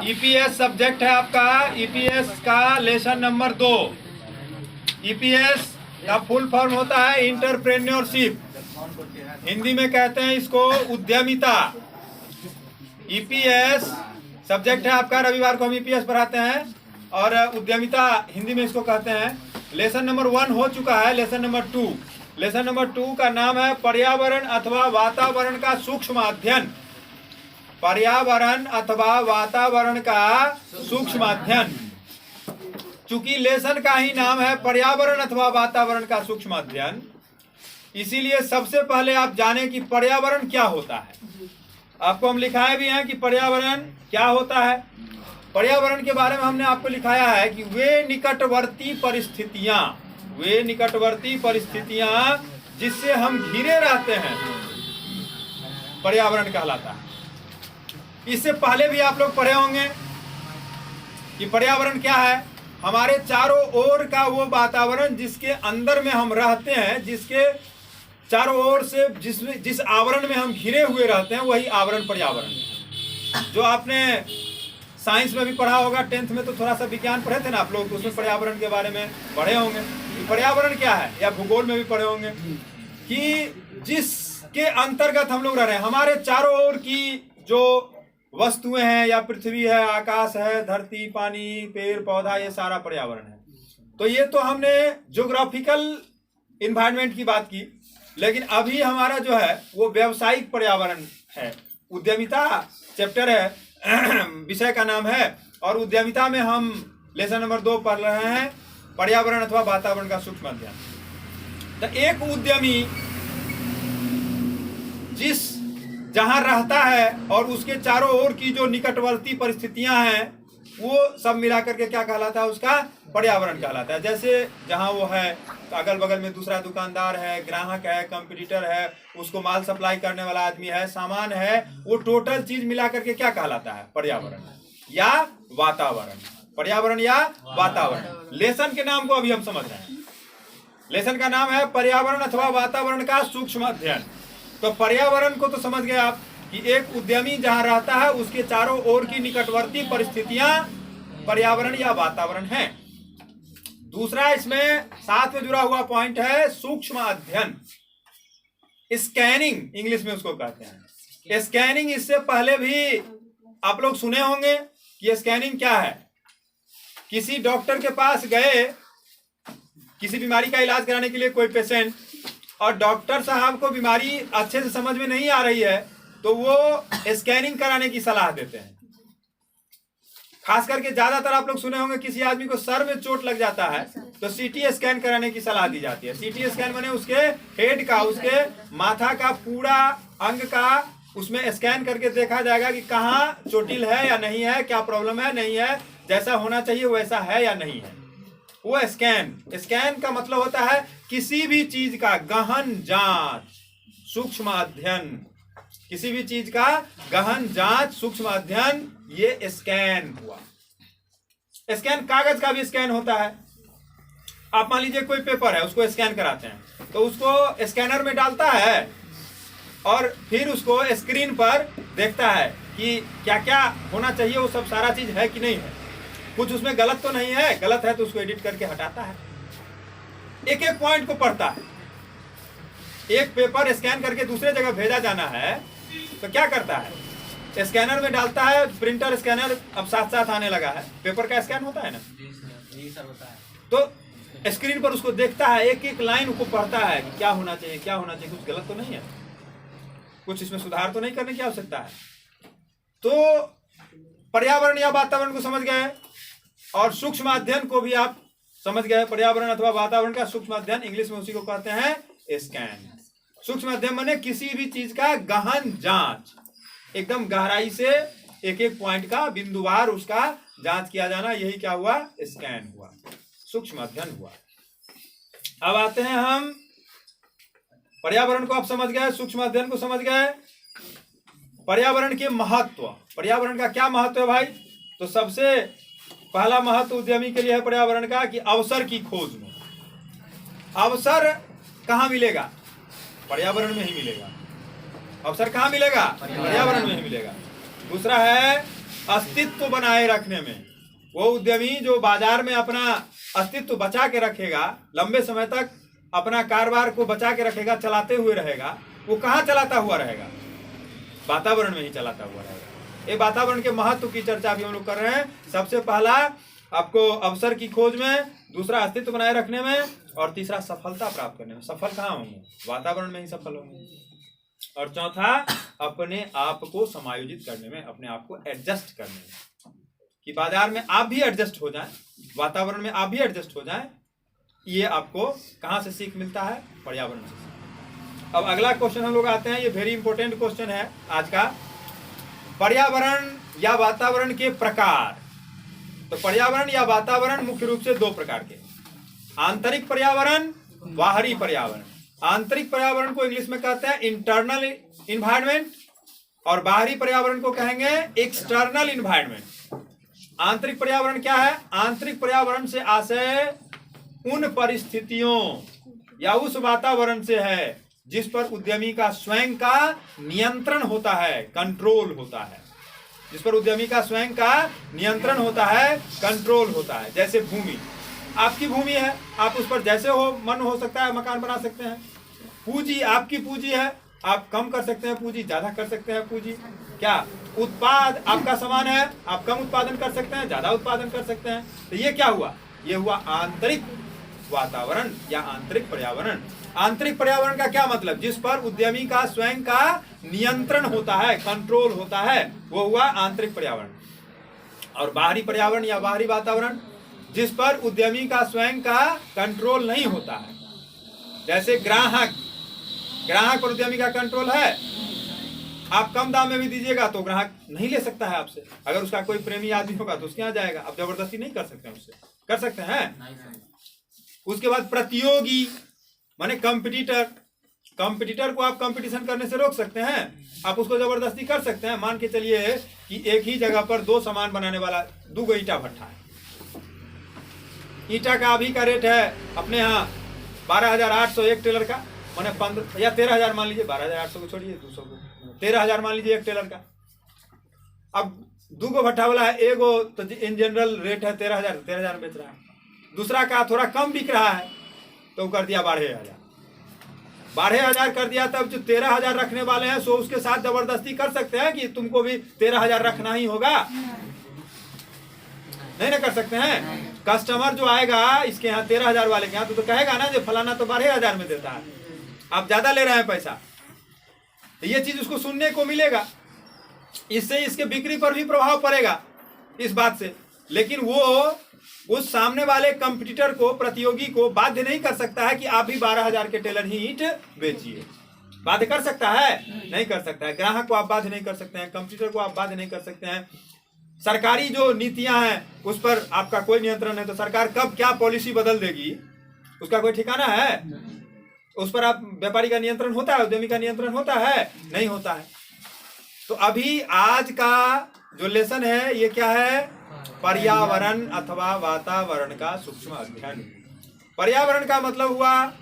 EPS subject है आपका, EPS का लेसन नंबर 2। ईपीएस का फुल फॉर्म होता है इंटरप्रेन्योरशिप, हिंदी में कहते हैं इसको उद्यमिता। ईपीएस सब्जेक्ट है आपका, रविवार को हम ईपीएस पढ़ाते हैं, और उद्यमिता हिंदी में इसको कहते हैं। लेसन नंबर 1 हो चुका है, लेसन नंबर 2। लेसन नंबर 2 का नाम है पर्यावरण अथवा वातावरण का सूक्ष्म अध्ययन। पर्यावरण अथवा वातावरण का सूक्ष्म अध्ययन। चूंकि लेसन का ही नाम है पर्यावरण अथवा वातावरण का सूक्ष्म अध्ययन, इसीलिए सबसे पहले आप जानें कि पर्यावरण क्या होता है। आपको हम लिखाए भी हैं कि पर्यावरण क्या होता है। पर्यावरण के बारे में हमने आपको लिखाया है कि वे निकटवर्ती परिस्थितियां जिससे हम घिरे रहते हैं, पर्यावरण कहलाता है। इससे पहले भी आप लोग पढ़े होंगे कि पर्यावरण क्या है। हमारे चारों ओर का वो वातावरण जिसके अंदर में हम रहते हैं, जिसके चारों ओर से जिस आवरण में हम घिरे हुए रहते हैं, वही आवरण पर्यावरण है। जो आपने साइंस में भी पढ़ा होगा, 10th में तो थोड़ा सा विज्ञान पढ़े थे ना आप लोग, तो उसमें पर्यावरण के बारे में पढ़े होंगे कि पर्यावरण क्या है, या भूगोल में भी पढ़े होंगे कि जिसके अंतर्गत हम लोग रह रहे हैं। हमारे चारों ओर की जो वस्तुएं हैं, या पृथ्वी है, आकाश है, धरती, पानी, पेड़ पौधा, ये सारा पर्यावरण है। तो ये तो हमने ज्योग्राफिकल इन्वायरमेंट की बात की, लेकिन अभी हमारा जो है वो व्यावसायिक पर्यावरण है। उद्यमिता चैप्टर है, विषय का नाम है, और उद्यमिता में हम लेसन नंबर 2 पढ़ रहे हैं, पर्यावरण अथवा वातावरण का सूक्ष्म अध्ययन। तो एक उद्यमी जहां रहता है और उसके चारों ओर की जो निकटवर्ती परिस्थितियां हैं, वो सब मिलाकर के क्या कहलाता है, उसका पर्यावरण कहलाता है। जैसे जहां वो है, अगल बगल में दूसरा दुकानदार है, ग्राहक है, कंपटीटर है, उसको माल सप्लाई करने वाला आदमी है, सामान है, वो टोटल चीज मिलाकर के क्या कहलाता है, पर्यावरण या वातावरण। पर्यावरण या वातावरण। लेसन के नाम को अभी हम समझ रहे हैं। लेसन का नाम है पर्यावरण अथवा वातावरण का सूक्ष्म अध्ययन। तो पर्यावरण को तो समझ गए आप कि एक उद्यमी जहां रहता है उसके चारों ओर की निकटवर्ती परिस्थितियां पर्यावरण या वातावरण है। दूसरा इसमें साथ में जुड़ा हुआ पॉइंट है सूक्ष्म अध्ययन, स्कैनिंग इंग्लिश में उसको कहते हैं। स्कैनिंग इससे पहले भी आप लोग सुने होंगे कि स्कैनिंग क्या है। किसी डॉक्टर के पास गए किसी बीमारी का इलाज कराने के लिए, कोई पेशेंट, और डॉक्टर साहब को बीमारी अच्छे से समझ में नहीं आ रही है, तो वो स्कैनिंग कराने की सलाह देते हैं। खास करके ज्यादातर आप लोग सुने होंगे किसी आदमी को सर में चोट लग जाता है तो सीटी स्कैन कराने की सलाह दी जाती है। सीटी स्कैन माने उसके हेड का, उसके माथा का पूरा अंग का उसमें स्कैन करके देखा जाएगा कि कहाँ चोटिल है या नहीं है, क्या प्रॉब्लम है नहीं है, जैसा होना चाहिए वैसा है या नहीं है। वो स्कैन का मतलब होता है किसी भी चीज का गहन जांच, सूक्ष्म अध्ययन। किसी भी चीज का गहन जांच, सूक्ष्म अध्ययन, ये स्कैन हुआ। स्कैन कागज का भी स्कैन होता है। आप मान लीजिए कोई पेपर है, उसको स्कैन कराते हैं, तो उसको स्कैनर में डालता है और फिर उसको स्क्रीन पर देखता है कि क्या क्या होना चाहिए, वो सब सारा चीज है कि नहीं है, कुछ उसमें गलत तो नहीं है, गलत है तो उसको एडिट करके हटाता है। एक एक पॉइंट को पढ़ता है। एक पेपर स्कैन करके दूसरे जगह भेजा जाना है तो क्या करता है, स्कैनर में डालता है। प्रिंटर स्कैनर अब साथ साथ आने लगा है, पेपर का स्कैन होता है ना, तो स्क्रीन पर उसको देखता है, एक एक लाइन को पढ़ता है कि क्या होना चाहिए, क्या होना चाहिए, कुछ गलत तो नहीं है, कुछ इसमें सुधार तो नहीं करने की आवश्यकता है। तो पर्यावरण या वातावरण को समझ गए, और सूक्ष्म अध्ययन को भी आप समझ गए। पर्यावरण अथवा वातावरण का सूक्ष्म अध्ययन, इंग्लिश में उसी को कहते हैं स्कैन। सूक्ष्म अध्ययन माने किसी भी चीज का गहन जांच, एकदम गहराई से एक एक पॉइंट का बिंदुवार उसका जांच किया जाना, यही क्या हुआ, स्कैन हुआ, सूक्ष्म अध्ययन हुआ। अब आते हैं हम पर्यावरण को आप समझ गए, सूक्ष्म अध्ययन को समझ गए। पर्यावरण के महत्व, पर्यावरण का क्या महत्व है भाई। तो सबसे पहला महत्व उद्यमी के लिए है पर्यावरण का कि अवसर की खोज में। अवसर कहाँ मिलेगा, पर्यावरण में ही मिलेगा। अवसर कहाँ मिलेगा, पर्यावरण में ही मिलेगा। दूसरा है अस्तित्व बनाए रखने में, वो उद्यमी जो बाजार में अपना अस्तित्व बचा के रखेगा, लंबे समय तक अपना कारोबार को बचा के रखेगा, चलाते हुए रहेगा, वो कहाँ चलाता हुआ रहेगा? वातावरण में ही चलाता हुआ रहेगा। ये वातावरण के महत्व की चर्चा भी हम लोग कर रहे हैं। सबसे पहला आपको अवसर की खोज में, दूसरा अस्तित्व बनाए रखने में, और तीसरा सफलता प्राप्त करने में। सफल कहाँ होंगे? वातावरण में ही सफल होंगे। और चौथा अपने आप को समायोजित करने में, अपने आप को एडजस्ट करने में, कि बाजार में आप भी एडजस्ट हो जाएं, वातावरण में आप भी एडजस्ट हो जाएं। ये आपको कहाँ से सीख मिलता है? पर्यावरण से। अब अगला क्वेश्चन हम लोग आते हैं, ये वेरी इंपॉर्टेंट क्वेश्चन है आज का। पर्यावरण या वातावरण के प्रकार। तो पर्यावरण या वातावरण मुख्य रूप से दो प्रकार के, आंतरिक पर्यावरण, बाहरी पर्यावरण। आंतरिक पर्यावरण को इंग्लिश में कहते हैं इंटरनल इन्वायरमेंट, और बाहरी पर्यावरण को कहेंगे एक्सटर्नल इन्वायरमेंट। आंतरिक पर्यावरण क्या है? आंतरिक पर्यावरण से आशय उन परिस्थितियों या उस वातावरण से है जिस पर उद्यमी का स्वयं का नियंत्रण होता है, कंट्रोल होता है। जिस पर उद्यमी का स्वयं का नियंत्रण होता है, कंट्रोल होता है। जैसे भूमि, आपकी भूमि है, आप उस पर जैसे हो मन हो सकता है मकान बना सकते हैं। पूंजी आपकी पूंजी है, आप कम कर सकते हैं पूंजी, ज्यादा कर सकते हैं पूंजी। क्या उत्पाद आपका सामान है, आप कम उत्पादन कर सकते हैं, ज्यादा उत्पादन कर सकते हैं। तो ये क्या हुआ? ये हुआ आंतरिक वातावरण या आंतरिक पर्यावरण। आंतरिक पर्यावरण का क्या मतलब? जिस पर उद्यमी का स्वयं का नियंत्रण होता है, कंट्रोल होता है, वो हुआ आंतरिक पर्यावरण। और बाहरी पर्यावरण या बाहरी वातावरण, जिस पर उद्यमी का स्वयं का कंट्रोल नहीं होता है। जैसे ग्राहक पर उद्यमी का कंट्रोल है, आप कम दाम में भी दीजिएगा तो ग्राहक नहीं ले सकता है आपसे। अगर उसका कोई प्रेमी आदमी होगा तो उसके यहाँ जाएगा, आप जबरदस्ती नहीं कर सकते उससे, कर सकते हैं। उसके बाद प्रतियोगी माने कंपटीटर को आप कंपटीशन करने से रोक सकते हैं, आप उसको जबरदस्ती कर सकते हैं। मान के चलिए कि एक ही जगह पर दो सामान बनाने वाला, दो ईटा भट्ठा है। ईटा का अभी का रेट है अपने यहाँ 12,800 एक टेलर का, माने 15 या 13,000 मान लीजिए, 12,800 को छोड़िए, 200 को 13,000 मान लीजिए एक टेलर का। अब दो गो भट्ठा वाला है, एगो तो इन जनरल रेट है 13,000 बेच रहा है, दूसरा का थोड़ा कम बिक रहा है तो कर दिया 12,000 कर दिया। तब जो 13,000 रखने वाले हैं सो उसके साथ जबरदस्ती कर सकते हैं कि तुमको भी 13,000 रखना ही होगा, नहीं ना कर सकते हैं। कस्टमर जो आएगा इसके यहाँ 13,000 वाले के यहाँ तो कहेगा ना जो फलाना तो 12,000 में देता है, आप ज्यादा ले रहे हैं पैसा। तो ये चीज उसको सुनने को मिलेगा, इससे इसके बिक्री पर भी प्रभाव पड़ेगा इस बात से। लेकिन वो उस सामने वाले कंपटीटर को, प्रतियोगी को बाध्य नहीं कर सकता है कि आप भी 12,000 के टेलर ही ईंट बेचिए। बाध्य कर सकता है? नहीं कर सकता है। ग्राहक को आप बाध्य नहीं कर सकते हैं, कंपटीटर को आप बाध्य नहीं कर सकते हैं। सरकारी जो नीतियां हैं उस पर आपका कोई नियंत्रण है, तो सरकार कब क्या पॉलिसी बदल देगी उसका कोई ठिकाना है? उस पर आप व्यापारी का नियंत्रण होता है, उद्यमी का नियंत्रण होता है? नहीं होता है। तो अभी आज का जो लेसन है ये क्या है? पर्यावरण अथवा वातावरण का सूक्ष्म अध्ययन। पर्यावरण का मतलब हुआ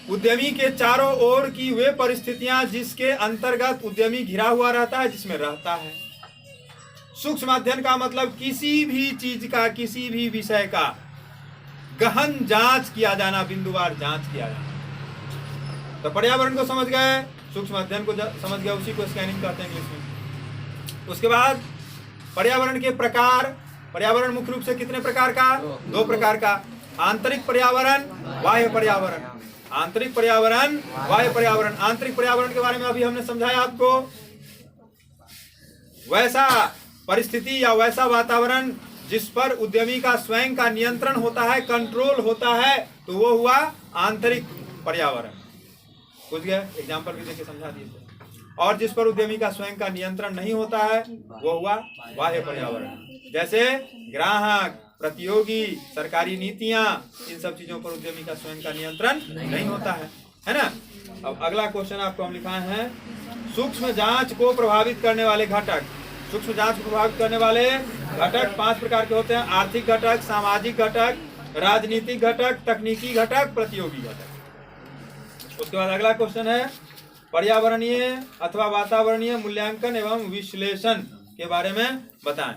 उद्यमी के चारों ओर की वे परिस्थितियां जिसके अंतर्गत उद्यमी घिरा हुआ रहता है, जिसमें रहता है। सूक्ष्म अध्ययन का मतलब किसी भी चीज का, किसी भी विषय का गहन जांच किया जाना, बिंदुवार जांच किया जाना। तो पर्यावरण को समझ गए, सूक्ष्म अध्ययन को समझ गए, उसी को स्कैनिंग कहते हैं इंग्लिश में। उसके बाद पर्यावरण के प्रकार। पर्यावरण मुख्य रूप से कितने प्रकार का? दो प्रकार का, आंतरिक पर्यावरण, बाह्य पर्यावरण। आंतरिक पर्यावरण, बाह्य पर्यावरण। आंतरिक पर्यावरण के बारे में अभी हमने समझाया आपको, वैसा परिस्थिति या वैसा वातावरण जिस पर उद्यमी का स्वयं का नियंत्रण होता है, कंट्रोल होता है, तो वो हुआ आंतरिक पर्यावरण। बुझ गए? एग्जाम्पल भी देके समझा दिए। और जिस पर उद्यमी का स्वयं का नियंत्रण नहीं होता है वो हुआ बाह्य पर्यावरण। जैसे ग्राहक, प्रतियोगी, सरकारी नीतियां, इन सब चीजों पर उद्यमी का स्वयं का नियंत्रण नहीं होता है ना। अब अगला क्वेश्चन आपको हम लिखाए हैं, सूक्ष्म जांच को प्रभावित करने वाले घटक। सूक्ष्म जांच को प्रभावित करने वाले घटक 5 प्रकार के होते हैं: आर्थिक घटक, सामाजिक घटक, राजनीतिक घटक, तकनीकी घटक, प्रतियोगी घटक। उसके बाद अगला क्वेश्चन है, पर्यावरणीय अथवा वातावरणीय मूल्यांकन एवं विश्लेषण के बारे में बताएं।